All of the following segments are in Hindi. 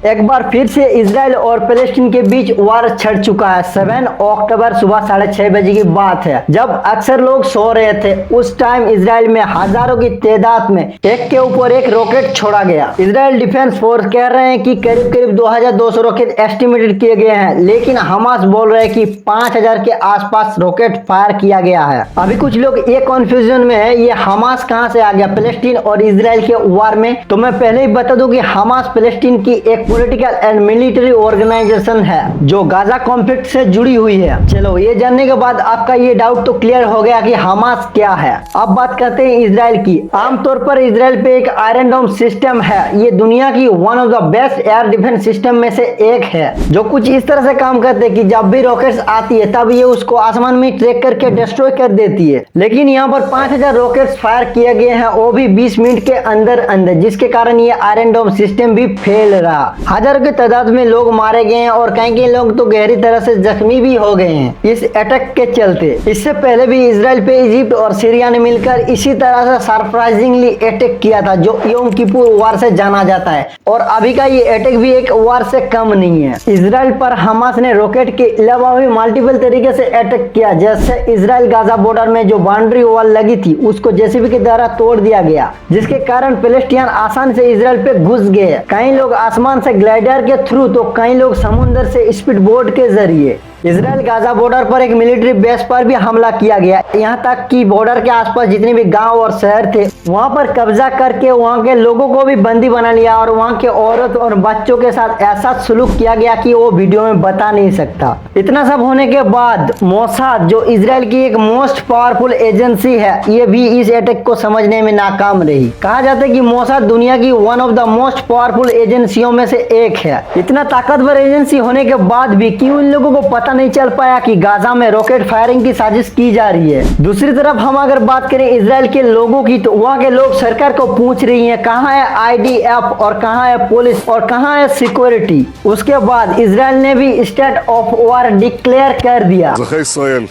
एक बार फिर से इजराइल और पैलेस्टीन के बीच वार छिड़ चुका है। 7 अक्टूबर सुबह 6:30 बजे की बात है, जब अक्सर लोग सो रहे थे। उस टाइम इजराइल में हजारों की तादाद में एक के ऊपर एक रॉकेट छोड़ा गया। इजराइल डिफेंस फोर्स कह रहे हैं कि करीब करीब 2200 रॉकेट एस्टिमेटेड किए गए हैं, लेकिन हमास बोल रहे हैं कि 5000 के आसपास रॉकेट फायर किया गया है। अभी कुछ लोग ये कंफ्यूजन में है, ये हमास कहां से आ गया पैलेस्टीन और इजराइल के वार में। तो मैं पहले ही बता दूं कि हमास पैलेस्टीन की एक पॉलिटिकल एंड मिलिट्री ऑर्गेनाइजेशन है जो गाजा कॉन्फ्लिक्ट से जुड़ी हुई है। चलो ये जानने के बाद आपका ये डाउट तो क्लियर हो गया कि हमास क्या है। अब बात करते हैं इजराइल की। आमतौर पर इजराइल पे एक आयरन डोम सिस्टम है। ये दुनिया की one of the best air defence system में से एक है, जो कुछ इस तरह से काम करते हैं कि जब भी रॉकेट्स आती है तब ये उसको आसमान में ट्रैक करके डिस्ट्रॉय कर देती है। लेकिन यहाँ पर 5000 रॉकेट्स फायर किए गए हैं, वो भी 20 मिनट के अंदर अंदर, जिसके कारण ये आयरन डोम सिस्टम भी फेल रहा। हजारों की तादाद में लोग मारे गए हैं और कई लोग तो गहरी तरह से जख्मी भी हो गए हैं इस अटैक के चलते। इससे पहले भी इजराइल पे इजिप्ट और सीरिया ने मिलकर इसी तरह से सरप्राइजिंगली अटैक किया था, जो योम किपुर वार से जाना जाता है। और अभी का ये अटैक भी एक वार से कम नहीं है। इजराइल पर हमास ने रॉकेट के अलावा भी मल्टीपल तरीके से अटैक किया। जैसे इजराइल गाजा बॉर्डर में जो बाउंड्री वॉल लगी थी उसको जेसीबी के द्वारा तोड़ दिया गया, जिसके कारण पैलेस्टीनियन आसानी से इजराइल पे घुस गए। कई लोग आसमान से ग्लाइडर के थ्रू, तो कई लोग समुद्र से स्पीड बोट के जरिए। इजराइल गाजा बॉर्डर पर एक मिलिट्री बेस पर भी हमला किया गया। यहाँ तक कि बॉर्डर के आसपास जितने भी गांव और शहर थे वहां पर कब्जा करके वहां के लोगों को भी बंदी बना लिया और वहां के औरत और बच्चों के साथ ऐसा सलूक किया गया कि वो वीडियो में बता नहीं सकता। इतना सब होने के बाद मोसाद, जो इजराइल की एक मोस्ट पावरफुल एजेंसी है, ये भी इस अटैक को समझने में नाकाम रही। कहा जाता है कि मोसाद दुनिया की one of the most powerful एजेंसियों में से एक है। इतना ताकतवर एजेंसी होने के बाद भी क्यों इन लोगों को पता नहीं चल पाया कि गाजा में रॉकेट फायरिंग की साजिश की जा रही है। दूसरी तरफ हम अगर बात करें इजराइल के लोगों की, तो वहां के लोग सरकार को पूछ रही हैं कहां है आईडीएफ और कहां है पुलिस और कहां है सिक्योरिटी। उसके बाद इजराइल ने भी स्टेट ऑफ वॉर डिक्लेयर कर दिया। אזרחי ישראל,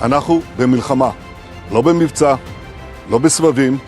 אנחנו במלחמה, לא במבצע, לא בסבבים,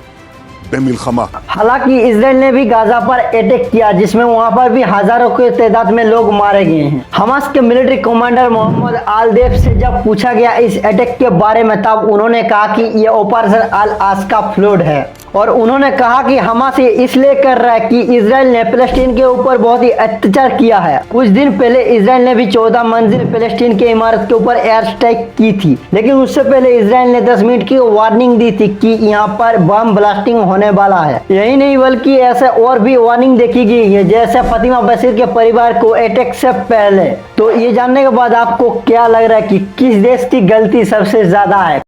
במלחמה। हालांकि इजराइल ने भी गाजा पर अटैक किया, जिसमें वहां पर भी हजारों की तादाद में लोग मारे गए हैं। हमास के मिलिट्री कमांडर मोहम्मद आल-देफ से जब पूछा गया इस अटैक के बारे में, तब उन्होंने कहा कि ये ऑपरेशन अल-अक्सा फ्लड है। और उन्होंने कहा कि हमास ये इसलिए कर रहा है कि इजराइल ने पैलेस्टीन के ऊपर बहुत ही अत्याचार किया है। कुछ दिन पहले इजराइल ने भी 14 मंजिल पैलेस्टीन के इमारत के ऊपर एयर स्ट्राइक की थी, लेकिन उससे पहले इजराइल ने 10 मिनट की वार्निंग दी थी कि यहाँ पर बम ब्लास्टिंग होने वाला है। यही नहीं बल्कि ऐसे और भी वार्निंग देखी गई है, जैसे फातिमा बशीर के परिवार को अटैक से पहले। तो ये जानने के बाद आपको क्या लग रहा है कि किस देश की गलती सबसे ज्यादा है?